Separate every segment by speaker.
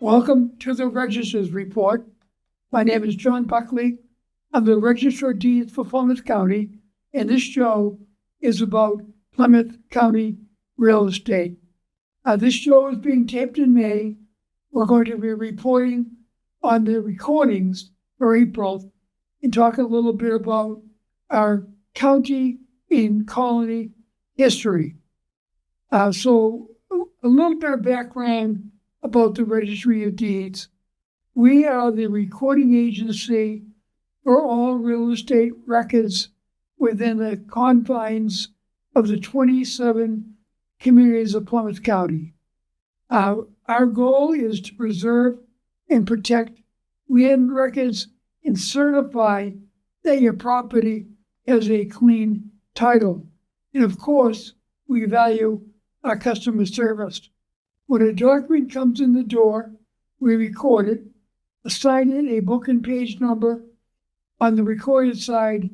Speaker 1: Welcome to the Register's Report. My name is John Buckley. I'm the Registry of Deeds for Plymouth County, and this show is about Plymouth County real estate. This show is being taped in May. We're going to be reporting on the recordings for April and talk a little bit about our county and colony history. So a little bit of background about the Registry of Deeds. We are the recording agency for all real estate records within the confines of the 27 communities of Plymouth County. Our goal is to preserve and protect land records and certify that your property has a clean title. And of course, we value our customer service. When a document comes in the door, we record it, assign it a book and page number on the recorded side,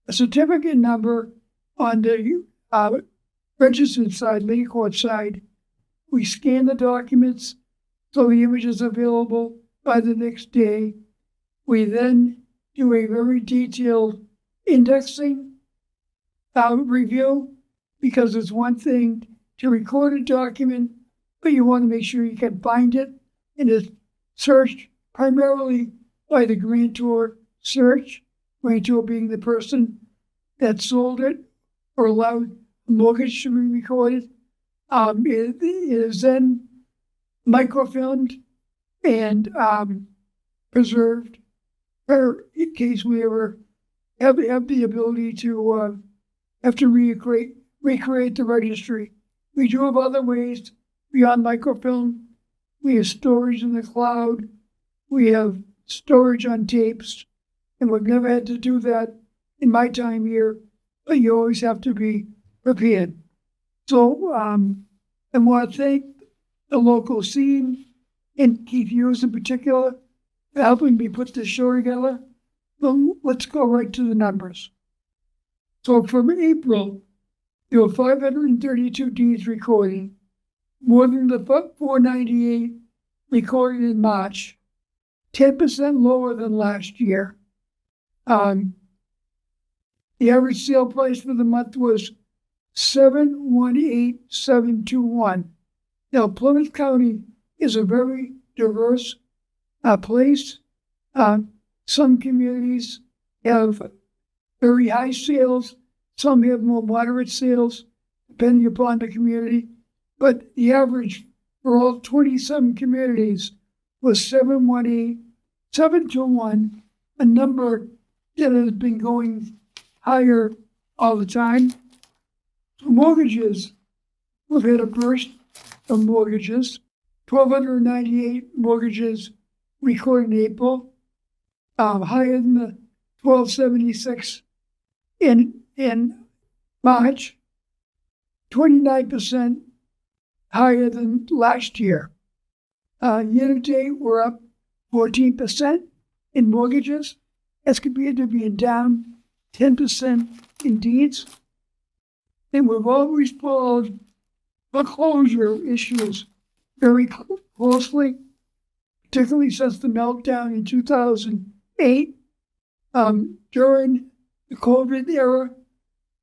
Speaker 1: a certificate number on the registered side, lien court side. We scan the documents so the image is available by the next day. We then do a very detailed indexing review, because it's one thing to record a document, but you want to make sure you can find it, and it's searched primarily by the grantor search, grantor being the person that sold it or allowed a mortgage to be recorded. It is then microfilmed and preserved in case we ever have the ability to have to recreate the registry. We do have other ways beyond microfilm. We have storage in the cloud. We have storage on tapes, and we've never had to do that in my time here, but you always have to be prepared. So I want to thank the local scene and Keith Hughes in particular for helping me put this show together. But let's go right to the numbers. So from April, there were 532 deeds recorded, more than the 498 recorded in March, 10% lower than last year. The average sale price for the month was $718,721. Now, Plymouth County is a very diverse place. Some communities have very high sales. Some have more moderate sales, depending upon the community. But the average for all 27 communities was 718,721, a number that has been going higher all the time. Mortgages, we've had a burst of mortgages, 1,298 mortgages recorded in April, higher than the 1,276 in March, 29% higher than last year. Year-to-date, we're up 14% in mortgages, as compared to being down 10% in deeds. And we've always followed foreclosure issues very closely, particularly since the meltdown in 2008. During the COVID era,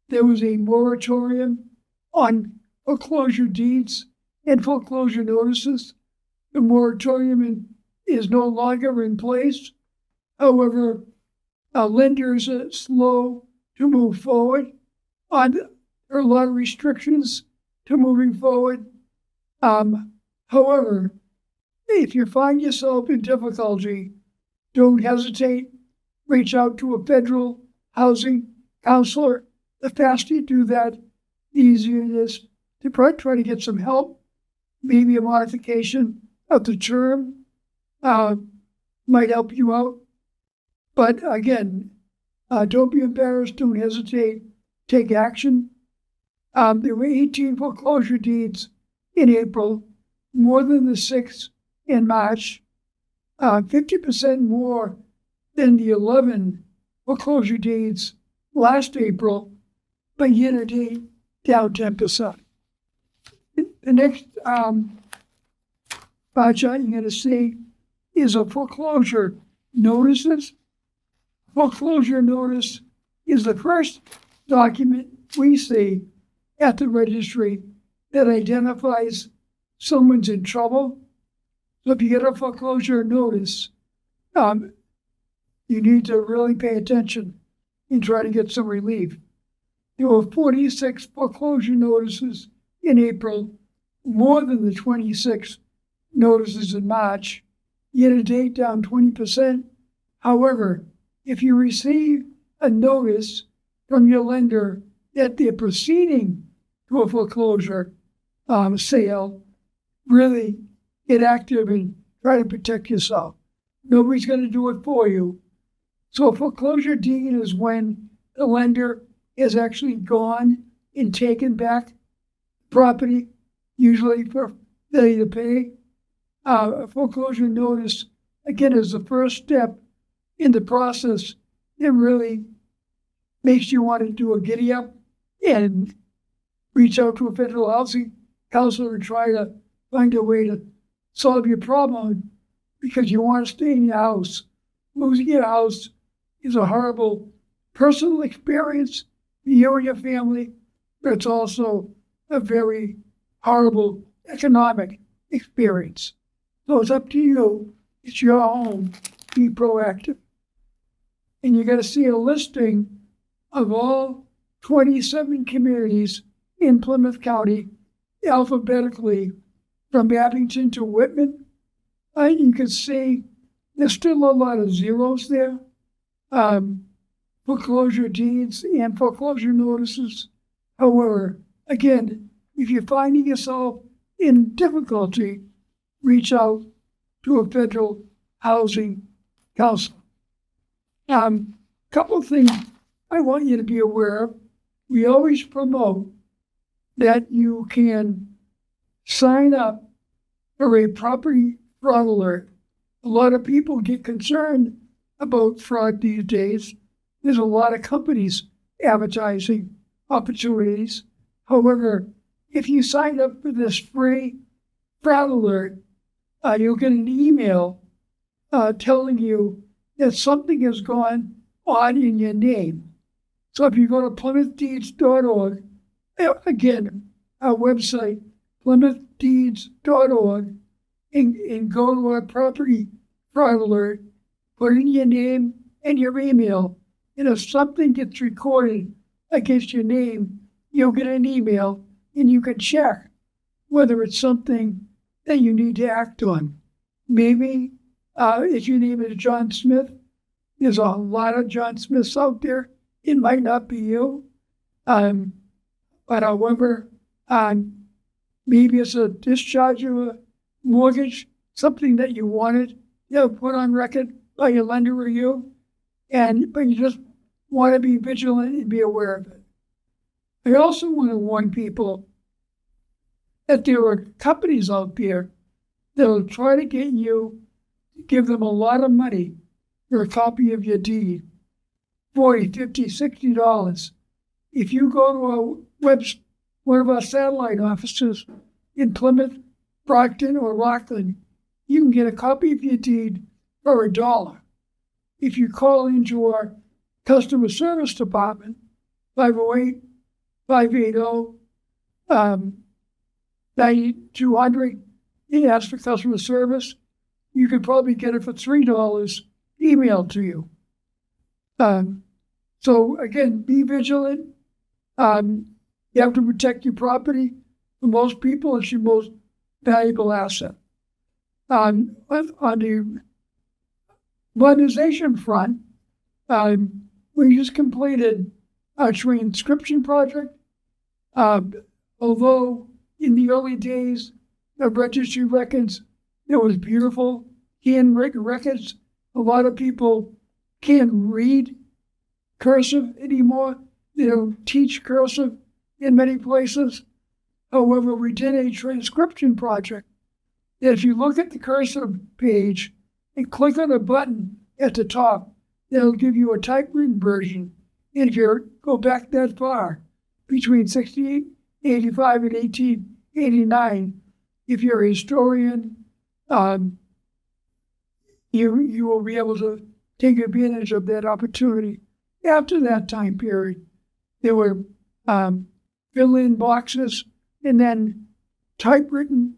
Speaker 1: there was a moratorium on foreclosure deeds and foreclosure notices. The moratorium is no longer in place. However, lenders are slow to move forward. There are a lot of restrictions to moving forward. However, if you find yourself in difficulty, don't hesitate. Reach out to a federal housing counselor. The faster you do that, the easier it is to try to get some help. Maybe a modification of the term might help you out. But again, don't be embarrassed. Don't hesitate. Take action. There were 18 foreclosure deeds in April, more than the 6 in March, 50% more than the 11 foreclosure deeds last April, but year-to-date down 10%. The next bar chart you're going to see is a foreclosure notices. Foreclosure notice is the first document we see at the registry that identifies someone's in trouble. So if you get a foreclosure notice, you need to really pay attention and try to get some relief. There were 46 foreclosure notices in April, more than the 26 notices in March, year to date down 20%. However, if you receive a notice from your lender that they're proceeding to a foreclosure sale, really get active and try to protect yourself. Nobody's going to do it for you. So a foreclosure deed is when the lender has actually gone and taken back property, usually for failure to pay. A foreclosure notice, again, is the first step in the process that really makes you want to do a giddy up and reach out to a federal housing counselor and try to find a way to solve your problem because you want to stay in your house. Losing your house is a horrible personal experience for you and your family, but it's also a very horrible economic experience. So it's up to you. It's your home. Be proactive. And you're going to see a listing of all 27 communities in Plymouth County, alphabetically, from Abington to Whitman. You can see there's still a lot of zeros there. Foreclosure deeds and foreclosure notices. However, again, if you're finding yourself in difficulty, reach out to a federal housing counselor. Couple of things I want you to be aware of. We always promote that you can sign up for a property fraud alert. A lot of people get concerned about fraud these days. There's a lot of companies advertising opportunities. However, if you sign up for this free fraud alert, you'll get an email telling you that something has gone on in your name. So if you go to PlymouthDeeds.org, again, our website, PlymouthDeeds.org, and go to our property fraud alert, put in your name and your email, and if something gets recorded against your name, you'll get an email and you can check whether it's something that you need to act on. Maybe if your name is John Smith, there's a lot of John Smiths out there. It might not be you. But however, maybe it's a discharge of a mortgage, something that you wanted put on record by your lender or you, but you just want to be vigilant and be aware of it. I also want to warn people that there are companies out there that will try to get you to give them a lot of money for a copy of your deed, $40, $50, $60. If you go to one of our satellite offices in Plymouth, Brockton, or Rockland, you can get a copy of your deed for $1. If you call into our customer service department, 508-580-9200, and ask for customer service, you could probably get it for $3 emailed to you. So again, be vigilant. You have to protect your property. For most people, it's your most valuable asset. On the modernization front, we just completed our transcription project. Although in the early days of registry records, there was beautiful handwritten records. A lot of people can't read cursive anymore. They don't teach cursive in many places. However, we did a transcription project that if you look at the cursive page and click on a button at the top, that'll give you a typewritten version. And if you go back that far, between 1685 and 1889, if you're a historian, you will be able to take advantage of that opportunity. After that time period, there were fill-in boxes and then typewritten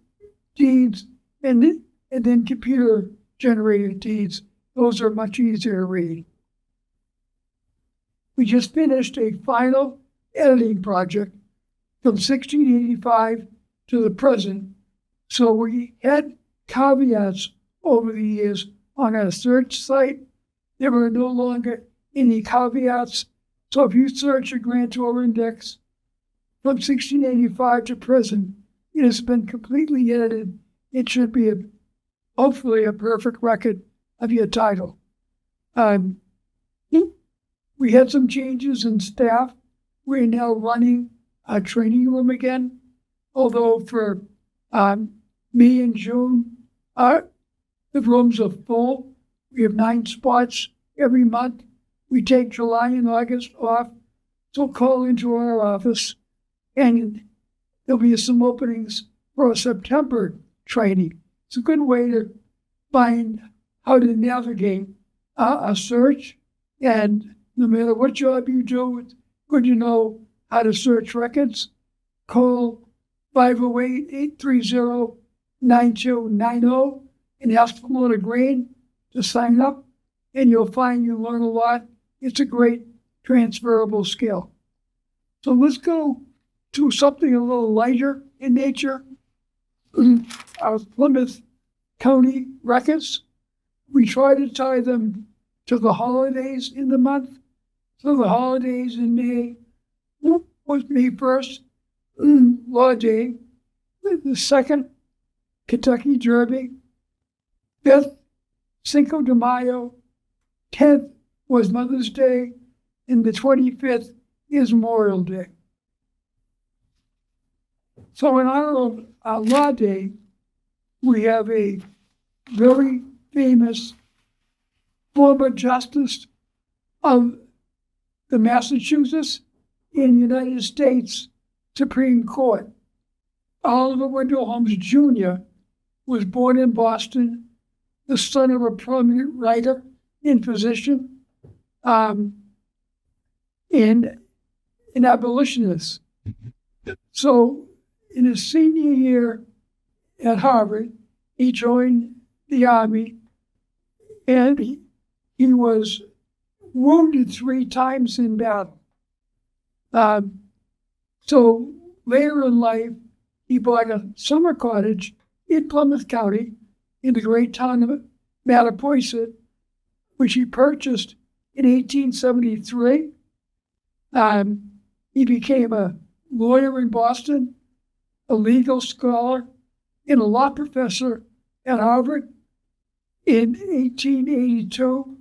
Speaker 1: deeds and then computer-generated deeds. Those are much easier to read. We just finished a final editing project from 1685 to the present, so we had caveats over the years on our search site. There are no longer any caveats, so if you search a grantor index from 1685 to present, it has been completely edited. It should be hopefully a perfect record of your title. We had some changes in staff. We're now running a training room again, although for May and June, the rooms are full. We have 9 spots every month. We take July and August off, so call into our office, and there'll be some openings for a September training. It's a good way to find how to navigate a search, and no matter what job you do, it's good to know how to search records. Call 508-830-9290 and ask for Lorna Green to sign up, and you'll find you learn a lot. It's a great transferable skill. So let's go to something a little lighter in nature. Our Plymouth County records. We try to tie them to the holidays in the month. So the holidays in May was May 1st, Law Day. The 2nd, Kentucky Derby. 5th, Cinco de Mayo. 10th was Mother's Day. And the 25th is Memorial Day. So in honor of our Law Day, we have a very famous former justice of the Massachusetts and United States Supreme Court. Oliver Wendell Holmes Jr. was born in Boston, the son of a prominent writer and physician, and an abolitionist. So in his senior year at Harvard, he joined the Army, and he was wounded 3 times in battle. So later in life, he bought a summer cottage in Plymouth County in the great town of Mattapoisett, which he purchased in 1873. He became a lawyer in Boston, a legal scholar, and a law professor at Harvard. In 1882,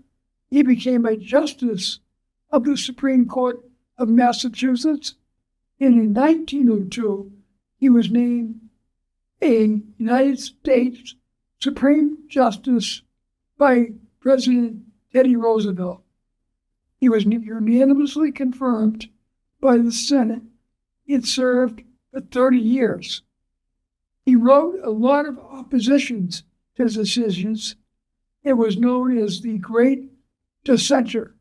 Speaker 1: he became a justice of the Supreme Court of Massachusetts. And in 1902, he was named a United States Supreme Justice by President Teddy Roosevelt. He was unanimously confirmed by the Senate. It served for 30 years. He wrote a lot of oppositions to his decisions. It was known as the Great Dissenter.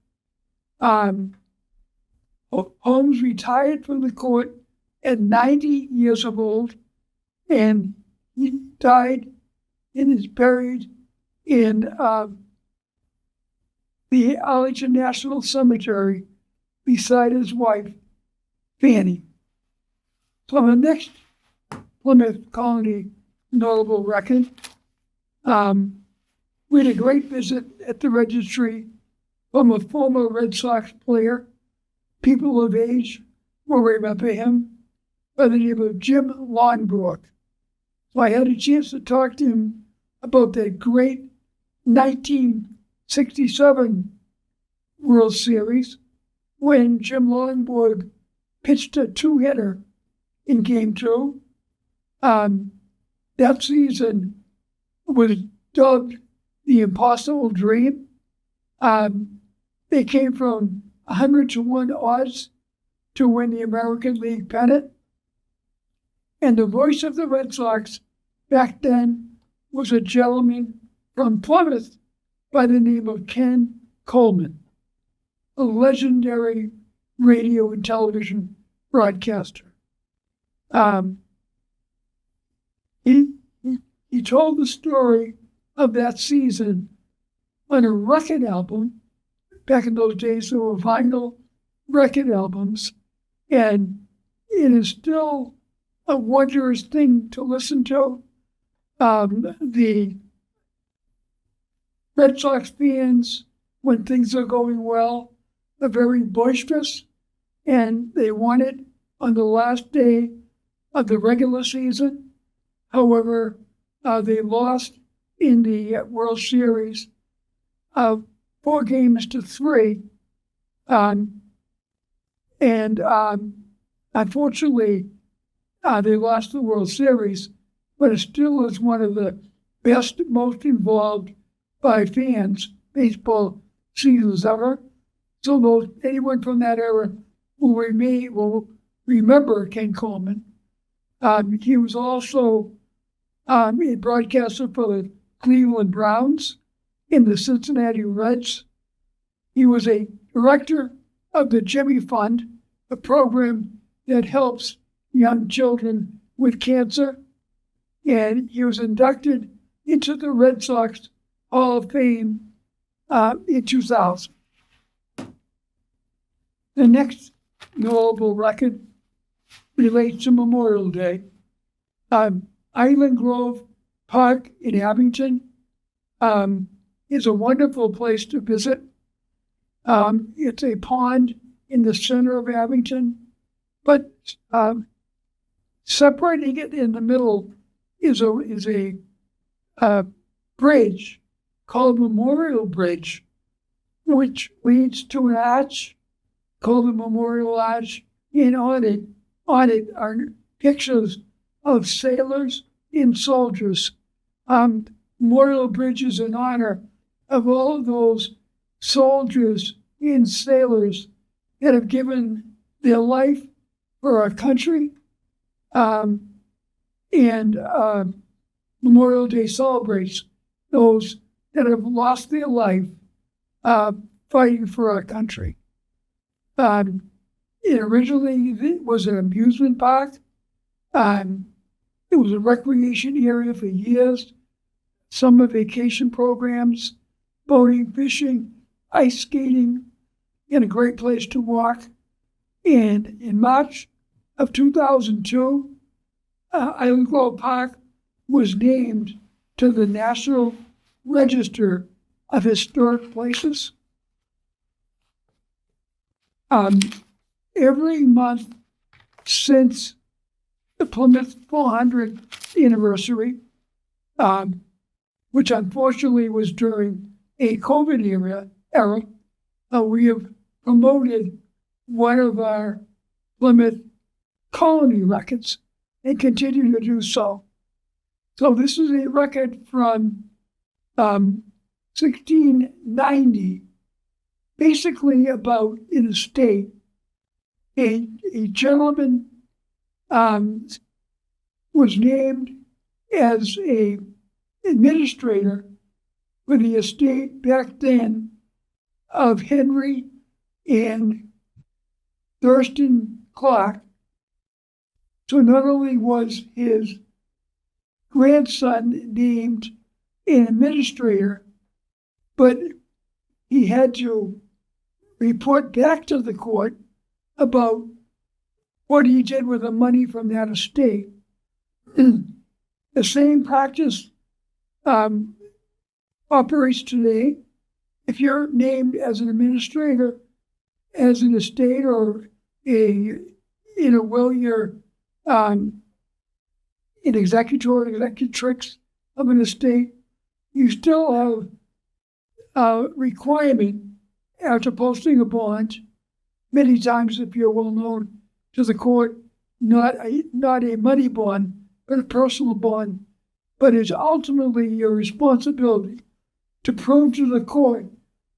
Speaker 1: Holmes retired from the court at 90 years of old, and he died and is buried in the Arlington National Cemetery beside his wife, Fanny. So the next Plymouth Colony notable record, we had a great visit at the registry from a former Red Sox player. People of age will remember him by the name of Jim Longbrook. So I had a chance to talk to him about that great 1967 World Series when Jim Longbrook pitched a 2-hitter in Game 2. That season was dubbed the Impossible Dream. They came from 100-1 odds to win the American League pennant. And the voice of the Red Sox back then was a gentleman from Plymouth by the name of Ken Coleman, a legendary radio and television broadcaster. He told the story of that season on a record album. Back in those days, there were vinyl record albums, and it is still a wondrous thing to listen to. The Red Sox fans, when things are going well, are very boisterous, and they won it on the last day of the regular season. However, they lost in the World Series 4-3. Unfortunately, they lost the World Series, but it still is one of the best, most involved by fans baseball seasons ever. So anyone from that era will remember Ken Coleman. He was also a broadcaster for the Cleveland Browns and the Cincinnati Reds. He was a director of the Jimmy Fund, a program that helps young children with cancer. And he was inducted into the Red Sox Hall of Fame in 2000. The next notable record relates to Memorial Day. Island Grove Park in Abington is a wonderful place to visit. It's a pond in the center of Abington, but separating it in the middle is a bridge called Memorial Bridge, which leads to an arch called the Memorial Arch, and on it are pictures of sailors and soldiers. Memorial Bridge is in honor of all of those soldiers and sailors that have given their life for our country. Memorial Day celebrates those that have lost their life fighting for our country. It originally was an amusement park. It was a recreation area for years, summer vacation programs, boating, fishing, ice skating, and a great place to walk. And in March of 2002, Island Grove Park was named to the National Register of Historic Places. Every month since the Plymouth 400th anniversary, which unfortunately was during a COVID era, we have promoted one of our Plymouth colony records and continue to do so. So this is a record from 1690, basically about an estate. A gentleman was named as a administrator for the estate back then of Henry and Thurston Clark. So not only was his grandson named an administrator, but he had to report back to the court about what he did with the money from that estate. The same practice operates today. If you're named as an administrator, as an estate, or in a will, you're an executor or executrix of an estate, you still have a requirement after posting a bond, many times if you're well known to the court, not a money bond, but a personal bond. But it's ultimately your responsibility to prove to the court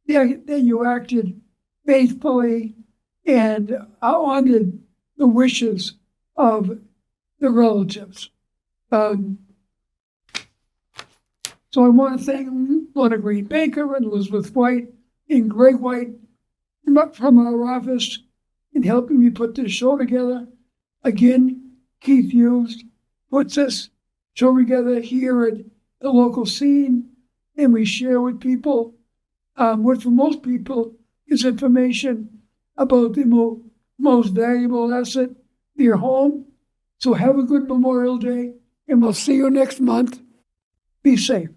Speaker 1: that you acted faithfully and honored the wishes of the relatives. So I want to thank Lorna Green Baker and Elizabeth White and Greg White from our office in helping me put this show together. Again, Keith Hughes puts this show together here at the local scene, and we share with people what for most people is information about the most valuable asset, their home. So have a good Memorial Day, and we'll see you next month. Be safe.